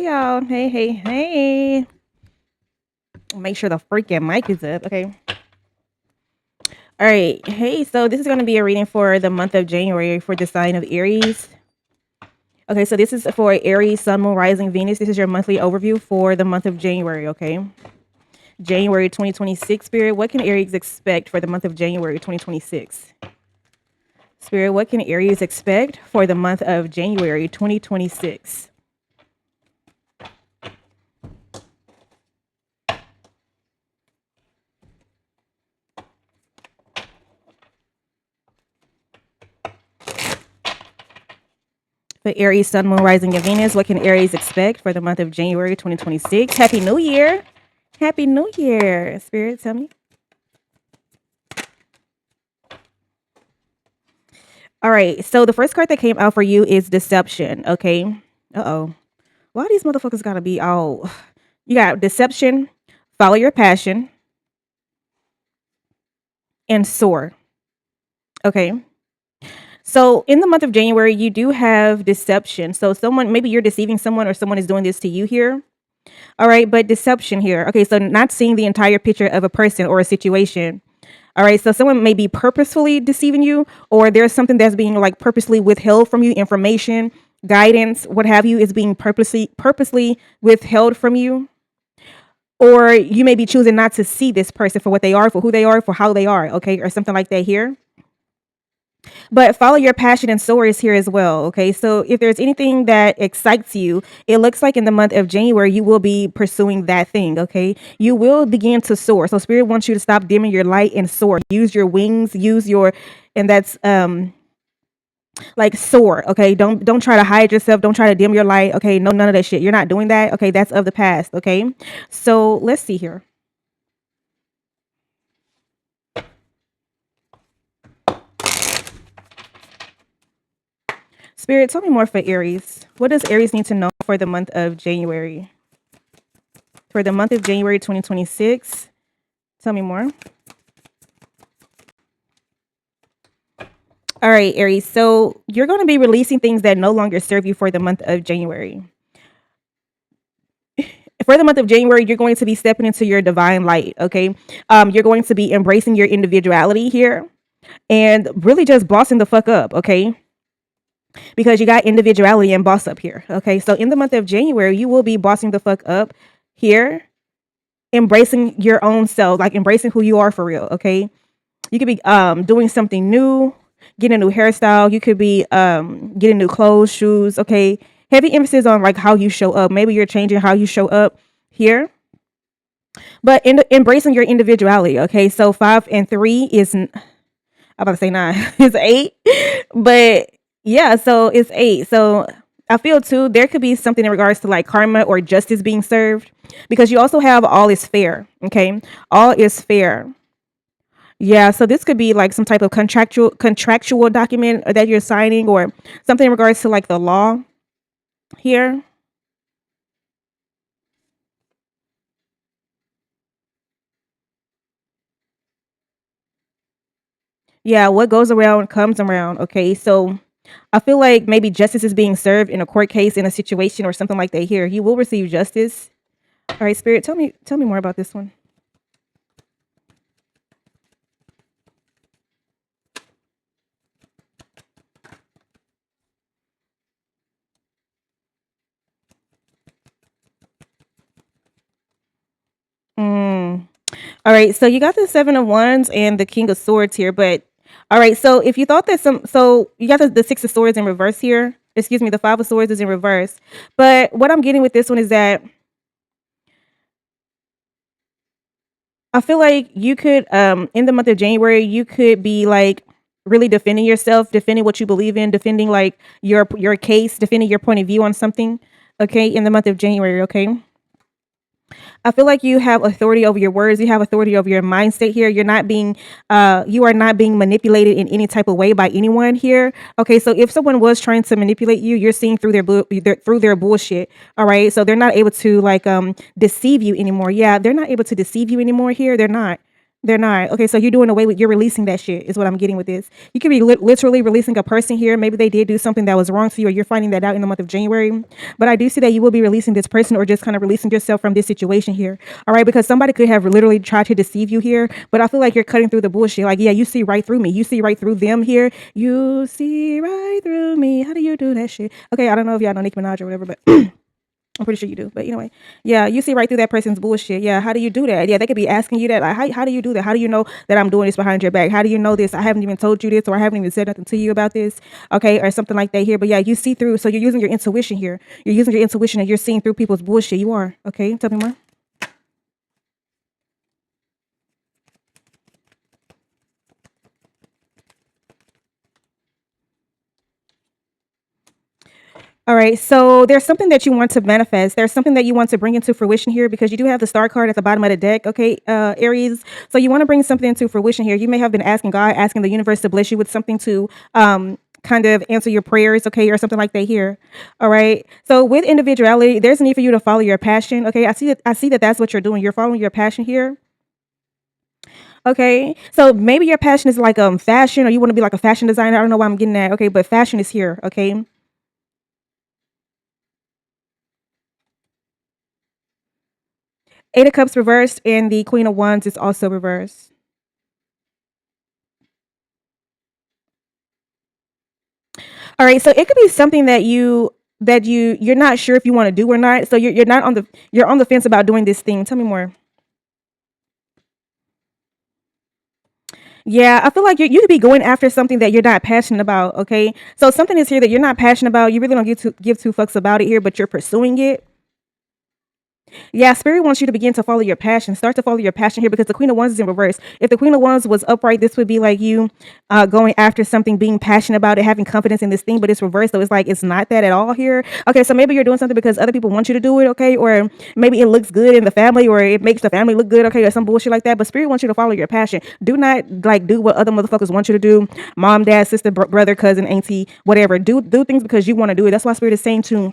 y'all. Hey. Make sure the freaking mic is up. Okay. All right. Hey, so this is going to be a reading for the month of January for the sign of Aries. Okay, so this is for Aries, Sun, Moon, Rising, Venus. This is your monthly overview for the month of January, okay? January 2026, Spirit. What can Aries expect for the month of January 2026? Spirit, what can Aries expect for the month of January 2026? For Aries, Sun, Moon, Rising, and Venus, what can Aries expect for the month of January 2026? Happy New Year. Happy New Year. Spirit, tell me. All right. So the first card that came out for you is Deception. Okay. Uh-oh. Why these motherfuckers gotta be all... You got Deception, Follow Your Passion, and Soar. Okay. So in the month of January, you do have deception. So maybe you're deceiving someone or someone is doing this to you here. All right, but deception here. Okay, so not seeing the entire picture of a person or a situation. All right, so someone may be purposefully deceiving you, or there's something that's being like purposely withheld from you, information, guidance, what have you, is being purposely withheld from you. Or you may be choosing not to see this person for what they are, for who they are, for how they are, okay, or something like that here. But follow your passion and soar is here as well. Okay. So if there's anything that excites you, it looks like in the month of January, you will be pursuing that thing. Okay. You will begin to soar. So Spirit wants you to stop dimming your light and soar. Use your wings, and that's like soar. Okay. Don't try to hide yourself. Don't try to dim your light. Okay. No, none of that shit. You're not doing that. Okay. That's of the past. Okay. So let's see here. Spirit, tell me more for Aries. What does Aries need to know for the month of January? For the month of January 2026, tell me more. All right, Aries. So you're going to be releasing things that no longer serve you for the month of January. For the month of January, you're going to be stepping into your divine light. Okay. You're going to be embracing your individuality here and really just bossing the fuck up. Okay. Because you got individuality and boss up here. Okay. So in the month of January, you will be bossing the fuck up here, embracing your own self, like embracing who you are for real. Okay. You could be doing something new, getting a new hairstyle. You could be getting new clothes, shoes. Okay. Heavy emphasis on like how you show up. Maybe you're changing how you show up here. But embracing your individuality. Okay. So 5 and 3 is, I'm about to say 9, is 8. But yeah, so it's 8. So I feel too, there could be something in regards to like karma or justice being served, because you also have all is fair. Okay. All is fair. Yeah, so this could be like some type of contractual document that you're signing, or something in regards to like the law here. Yeah, what goes around comes around. Okay, so I feel like maybe justice is being served in a court case, in a situation or something like that here. You will receive justice. All right, Spirit, tell me more about this one. Mm. All right, so you got the 7 of Wands and the King of Swords here, but all right, so if you thought that so you got the 6 of Swords in reverse here. Excuse me, the 5 of Swords is in reverse. But what I'm getting with this one is that I feel like you could, in the month of January, you could be like really defending yourself, defending what you believe in, defending like your case, defending your point of view on something. Okay, in the month of January. Okay. I feel like you have authority over your words. You have authority over your mindset here. You are not being manipulated in any type of way by anyone here. Okay, so if someone was trying to manipulate you, you're seeing through through their bullshit. All right, so they're not able to like deceive you anymore. Yeah, they're not able to deceive you anymore here. They're not. They're not. Okay, so you're doing away with, you're releasing that shit is what I'm getting with this. You could be literally releasing a person here. Maybe they did do something that was wrong to you, or you're finding that out in the month of January. But I do see that you will be releasing this person, or just kind of releasing yourself from this situation here. All right, because somebody could have literally tried to deceive you here, but I feel like you're cutting through the bullshit. Like, yeah, you see right through me. You see right through them here. You see right through me. How do you do that shit? Okay, I don't know if y'all know Nicki Minaj or whatever, but I'm pretty sure you do. But anyway, yeah, you see right through that person's bullshit. Yeah, how do you do that? Yeah, they could be asking you that. Like, how do you do that? How do you know that I'm doing this behind your back? How do you know this? I haven't even told you this, or I haven't even said nothing to you about this. Okay, or something like that here. But yeah, you see through. So you're using your intuition here. You're using your intuition and you're seeing through people's bullshit. You are. Okay, tell me more. All right, so there's something that you want to manifest. There's something that you want to bring into fruition here because you do have the star card at the bottom of the deck, okay, Aries. So you want to bring something into fruition here. You may have been asking God, asking the universe to bless you with something to kind of answer your prayers, okay, or something like that here. All right. So with individuality, there's a need for you to follow your passion. Okay, I see that that's what you're doing. You're following your passion here. Okay, so maybe your passion is like fashion, or you want to be like a fashion designer. I don't know why I'm getting that. Okay, but fashion is here. Okay. Eight of Cups reversed and the Queen of Wands is also reversed. All right, so it could be something that you're not sure if you want to do or not. So you're not on the you're on the fence about doing this thing. Tell me more. Yeah, I feel like you could be going after something that you're not passionate about. Okay, so something is here that you're not passionate about. You really don't give two fucks about it here, but you're pursuing it. Yeah, spirit wants you to begin to follow your passion. Start to follow your passion here because the Queen of Wands is in reverse. If the Queen of Wands was upright, this would be like you going after something, being passionate about it, having confidence in this thing, but it's reversed. So it's like it's not that at all here. Okay, so maybe you're doing something because other people want you to do it, okay? Or maybe it looks good in the family or it makes the family look good, okay, or some bullshit like that. But spirit wants you to follow your passion. Do not like do what other motherfuckers want you to do. Mom, dad, sister, brother, cousin, auntie, whatever. Do things because you want to do it. That's why spirit is saying to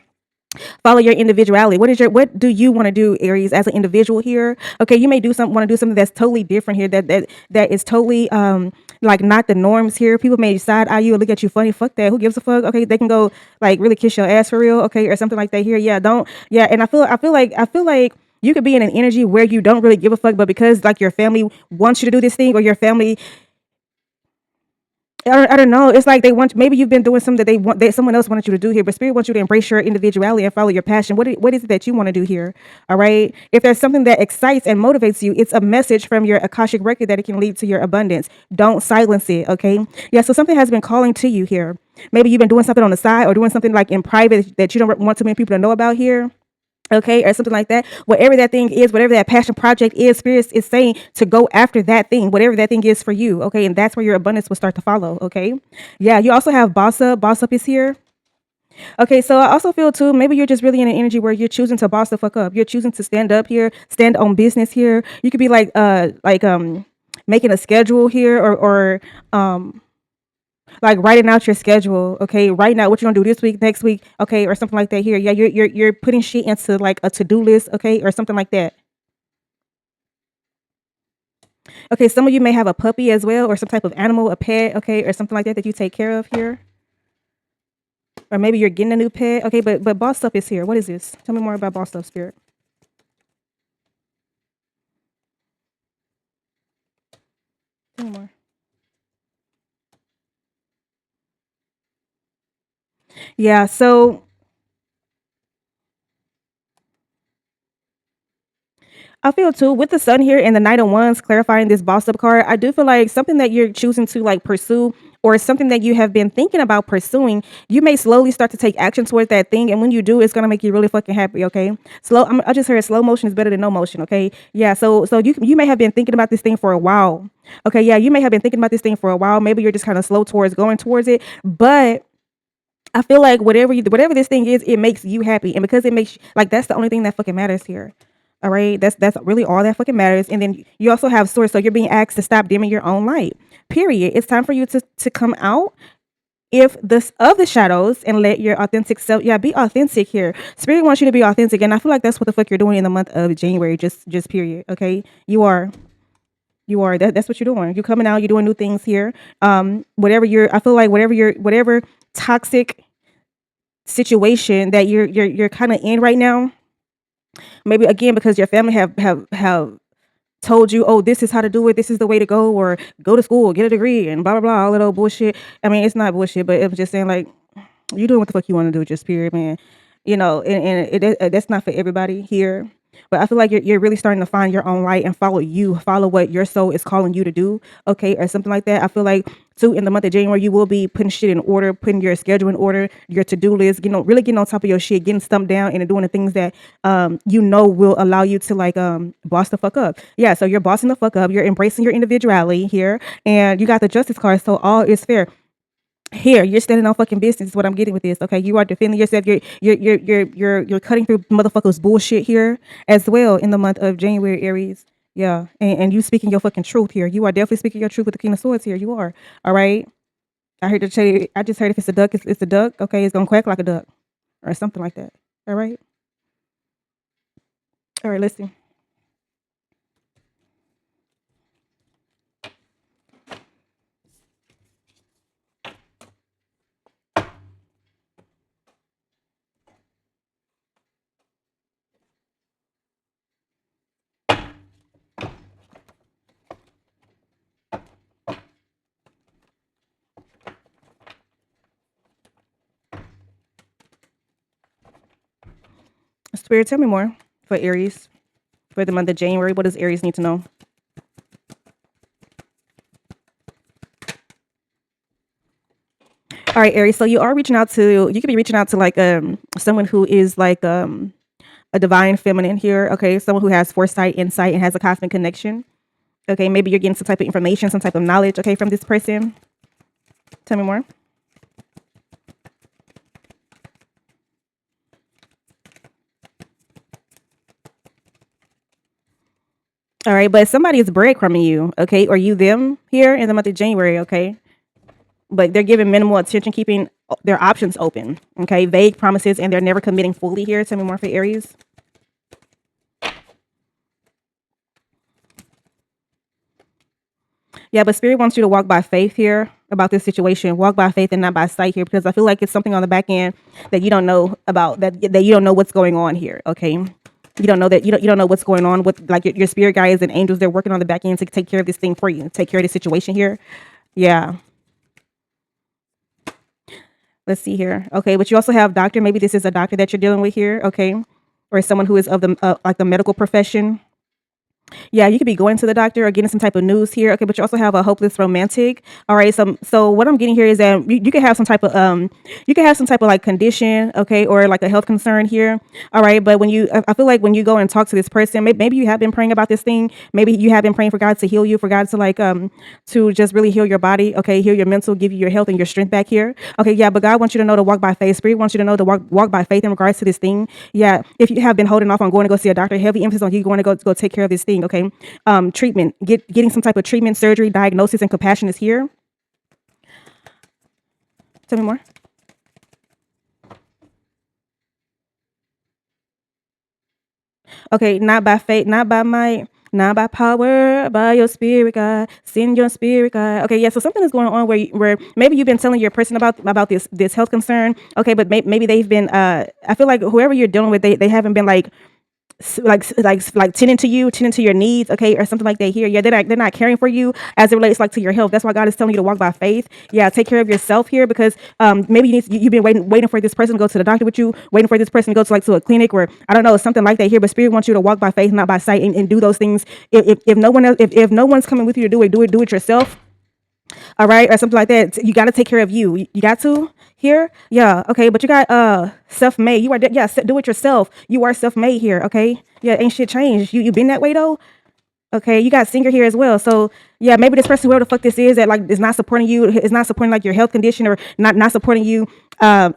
follow your individuality. What do you want to do, Aries, as an individual here? Okay, you may do something want to do something that's totally different here, that is totally like not the norms here. People may side eye you or look at you funny. Fuck that. Who gives a fuck? Okay, they can go like really kiss your ass for real, okay, or something like that here. Yeah, don't yeah, and I feel like you could be in an energy where you don't really give a fuck, but because like your family wants you to do this thing, or your family I don't know. It's like they want, maybe you've been doing something that they want, that someone else wanted you to do here, but spirit wants you to embrace your individuality and follow your passion. What is it that you want to do here? All right. If there's something that excites and motivates you, it's a message from your Akashic record that it can lead to your abundance. Don't silence it. Okay. Yeah. So something has been calling to you here. Maybe you've been doing something on the side or doing something like in private that you don't want too many people to know about here, okay, or something like that. Whatever that thing is, whatever that passion project is, spirit is saying to go after that thing, whatever that thing is for you, okay, and that's where your abundance will start to follow. Okay, yeah, you also have boss up is here. Okay, so I also feel too, maybe you're just really in an energy where you're choosing to boss the fuck up. You're choosing to stand up here, stand on business here. You could be like making a schedule here, or like writing out your schedule, okay, writing out what you're gonna do this week, next week, okay, or something like that here. Yeah, you're putting shit into like a to-do list, okay, or something like that. Okay, some of you may have a puppy as well, or some type of animal, a pet, okay, or something like that that you take care of here. Or maybe you're getting a new pet. Okay, but boss stuff is here. What is this? Tell me more about boss stuff, spirit. Tell me more. Yeah, so I feel too with the sun here and the Knight of Wands clarifying this boss up card. I do feel like something that you're choosing to like pursue, or something that you have been thinking about pursuing, you may slowly start to take action towards that thing. And when you do, it's gonna make you really fucking happy. Okay, I just heard slow motion is better than no motion. Okay, yeah. So you may have been thinking about this thing for a while. Okay, yeah, you may have been thinking about this thing for a while. Maybe you're just kind of slow towards going towards it, but I feel like whatever this thing is, it makes you happy, and because it makes like that's the only thing that fucking matters here. All right, that's really all that fucking matters. And then you also have source, so you're being asked to stop dimming your own light. Period. It's time for you to come out if this of the shadows and let your authentic self. Yeah, be authentic here. Spirit wants you to be authentic, and I feel like that's what the fuck you're doing in the month of January. Just period. Okay, you are. You are. That's what you're doing. You're coming out. You're doing new things here. Whatever you're. I feel like whatever toxic situation that you're kind of in right now. Maybe again because your family have told you, oh, this is how to do it. This is the way to go, or go to school, get a degree, and blah blah blah. All that old bullshit. I mean, it's not bullshit, but it was just saying like you doing what the fuck you want to do, just period, man. That's not for everybody here. But I feel like you're really starting to find your own light and follow what your soul is calling you to do, okay, or something like that. I feel like too in the month of January you will be putting shit in order, putting your schedule in order, your to do list, really getting on top of your shit, getting stumped down, and doing the things that will allow you to like boss the fuck up. Yeah, so you're bossing the fuck up. You're embracing your individuality here, and you got the justice card, so all is fair. Here, you're standing on fucking business. Is what I'm getting with this. Okay, you are defending yourself. You're cutting through motherfuckers bullshit here as well in the month of January, Aries. Yeah, and you speaking your fucking truth here. You are definitely speaking your truth with the King of Swords here. You are. All right. I heard to say. I just heard if it's a duck, it's a duck. Okay, it's gonna quack like a duck or something like that. All right. All right. Listen. Spirit, tell me more for Aries for the month of January. What does Aries need to know? All right, Aries. So you are reaching out to. You could be reaching out to like someone who is like a divine feminine here. Okay, someone who has foresight, insight, and has a cosmic connection. Okay, maybe you're getting some type of information, some type of knowledge. Okay, from this person. Tell me more. All right, but somebody is breadcrumbing you. Okay, or you them here in the month of January. Okay, but they're giving minimal attention, keeping their options open. Okay, vague promises, and they're never committing fully here. Tell me more for Aries. Yeah, but Spirit wants you to walk by faith here about this situation. Walk by faith and not by sight here, because I feel like it's something on the back end that you don't know about, that you don't know what's going on here. Okay, you don't know that you don't know what's going on with like your spirit guides and angels. They're working on the back end to take care of this thing for you, take care of the situation here. Yeah. Let's see here. Okay, but you also have doctor. Maybe this is a doctor that you're dealing with here. Okay, or someone who is of the like the medical profession. Yeah, you could be going to the doctor or getting some type of news here. Okay, but you also have a hopeless romantic. All right, so what I'm getting here is that you could have some type of you could have some type of like condition, okay, or like a health concern here. All right, but I feel like when you go and talk to this person, maybe you have been praying about this thing. Maybe you have been praying for God to heal you, for God to like to just really heal your body. Okay, heal your mental, give you your health and your strength back here. Okay, yeah, but God wants you to know to walk by faith. Spirit wants you to know to walk by faith in regards to this thing. Yeah, if you have been holding off on going to go see a doctor, heavy emphasis on you going to go take care of this thing. Okay, treatment, getting some type of treatment, surgery, diagnosis, and compassion is here. Tell me more. Okay, not by faith, not by might, not by power, by your spirit, God. Send your spirit, God. Okay, yeah. So something is going on where maybe you've been telling your person about this health concern. Okay, but maybe they've been. I feel like whoever you're dealing with, they haven't been like tending to your needs, okay, or something like that here. Yeah, they're not caring for you as it relates like to your health. That's why God is telling you to walk by faith. Yeah, take care of yourself here, because maybe you've been waiting for this person to go to the doctor with you, waiting for this person to go to like to a clinic, or I don't know, something like that here. But Spirit wants you to walk by faith, not by sight, and do those things. If no one else, if no one's coming with you to do it yourself, all right, or something like that. You got to take care of you. You got to here, yeah, okay. But you got self-made. You are yeah, do it yourself. You are self-made here, okay. Yeah, ain't shit changed. You been that way though. Okay, you got singer here as well. So yeah, maybe this person, whoever the fuck this is, that like is not supporting you, is not supporting like your health condition, or not supporting you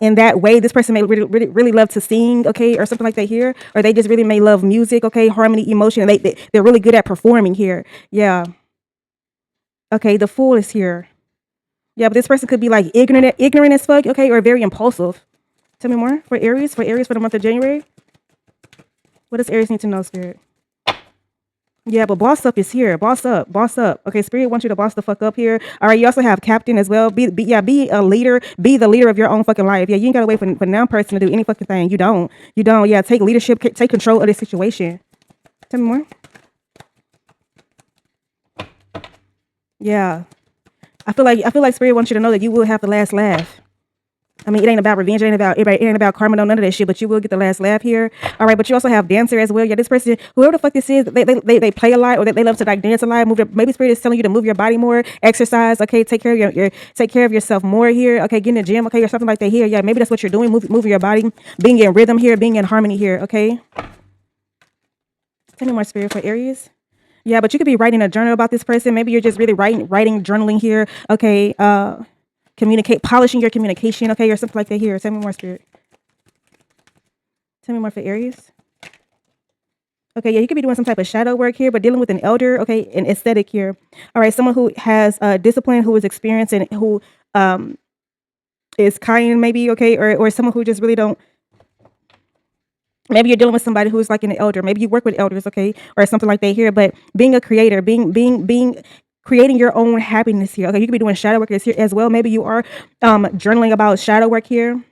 in that way. This person may really love to sing, okay, or something like that here, or they just really may love music, okay, harmony, emotion, and they're really good at performing here. Yeah. Okay, the Fool is here. Yeah, but this person could be like ignorant as fuck, okay, or very impulsive. Tell me more for Aries for the month of January. What does Aries need to know, Spirit? Yeah, but boss up is here. Boss up, boss up. Okay, spirit wants you to boss the fuck up here. All right, you also have captain as well. Be a leader. Be the leader of your own fucking life. Yeah, you ain't gotta wait for now person to do any fucking thing. You don't. Yeah, take leadership. Take control of the situation. Tell me more. Yeah, I feel like spirit wants you to know that you will have the last laugh. I mean, it ain't about revenge. It ain't about karma. No, none of that shit. But you will get the last laugh here. All right. But you also have dancer as well. Yeah, this person, whoever the fuck this is, they play a lot, or they love to like dance a lot. Maybe spirit is telling you to move your body more, exercise. Okay, take care of take care of yourself more here. Okay, get in the gym. Okay, or something like that here. Yeah, maybe that's what you're doing. Moving your body, being in rhythm here, being in harmony here. Okay. Tell me more, spirit, for Aries. Yeah, but you could be writing a journal about this person. Maybe you're just really writing, journaling here. Okay. Communicate, polishing your communication. Okay, or something like that here. Tell me more, spirit. Tell me more for Aries. Okay, yeah, you could be doing some type of shadow work here, but dealing with an elder, okay, an aesthetic here. All right, someone who has discipline, who is experienced, and who um, is kind, maybe, okay, or someone who just really don't. Maybe you're dealing with somebody who's like an elder. Maybe you work with elders, okay, or something like that here. But being a creator, being creating your own happiness here. Okay, you could be doing shadow work here as well. Maybe you are journaling about shadow work here.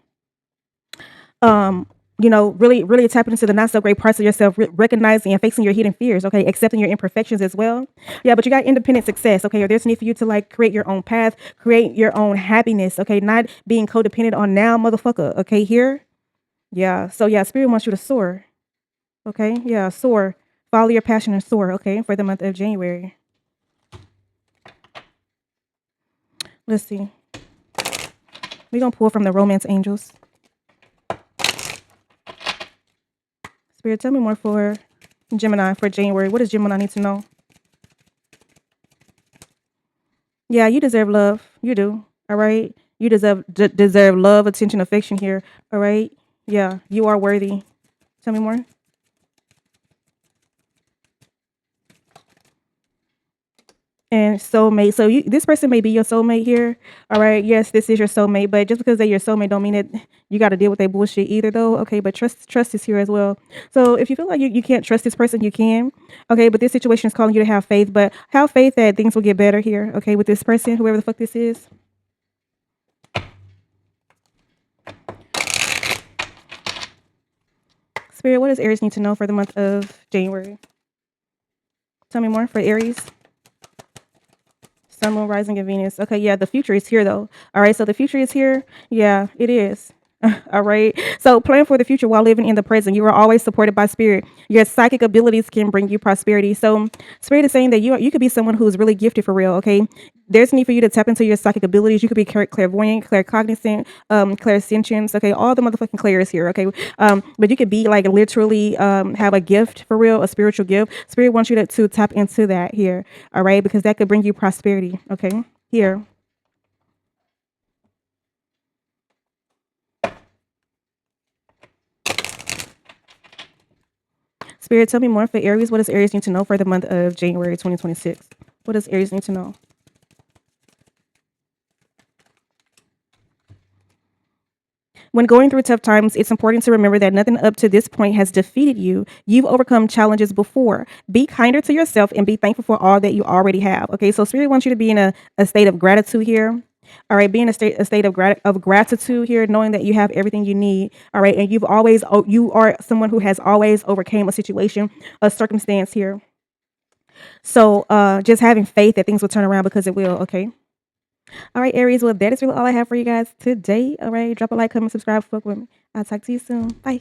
um really tapping into the not so great parts of yourself, recognizing and facing your hidden fears, okay, accepting your imperfections as well. Yeah, but you got independent success, okay, or there's a need for you to like create your own path, create your own happiness, okay, not being codependent on now, motherfucker, okay, here. Yeah, so yeah, spirit wants you to soar, okay, yeah, soar, follow your passion and soar, okay, for the month of January. Let's see, we're gonna pull from the romance angels. Spirit, tell me more for Gemini for January. What does Gemini need to know? Yeah, you deserve love. You do. All right. You deserve love, attention, affection here. All right. Yeah, you are worthy. Tell me more. And soulmate. So this person may be your soulmate here. All right. Yes, this is your soulmate, but just because they're your soulmate don't mean that you got to deal with their bullshit either though. Okay, but trust is here as well. So if you feel like you can't trust this person, you can. Okay, but this situation is calling you to have faith, but have faith that things will get better here. Okay, with this person, whoever the fuck this is. Spirit, what does Aries need to know for the month of January? Tell me more for Aries. Sun, Moon, Rising, and Venus. Okay, yeah, the future is here though. All right, so the future is here. Yeah, it is. All right. So plan for the future while living in the present. You are always supported by spirit. Your psychic abilities can bring you prosperity. So spirit is saying that you could be someone who's really gifted for real. Okay. There's a need for you to tap into your psychic abilities. You could be clairvoyant, claircognizant, clairsentience. Okay, all the motherfucking clairs here. Okay, but you could be like literally have a gift for real, a spiritual gift. Spirit wants you to tap into that here. All right, because that could bring you prosperity. Okay, here. Spirit, tell me more for Aries. What does Aries need to know for the month of January 2026? What does Aries need to know? When going through tough times, it's important to remember that nothing up to this point has defeated you. You've overcome challenges before. Be kinder to yourself and be thankful for all that you already have. Okay, so Spirit wants you to be in a state of gratitude here. All right, be in a state of gratitude here, knowing that you have everything you need. All right, and you are someone who has always overcame a situation, a circumstance here. So just having faith that things will turn around because it will. Okay. All right, Aries. Well, that is really all I have for you guys today. All right, drop a like, comment, subscribe, fuck with me. I'll talk to you soon. Bye.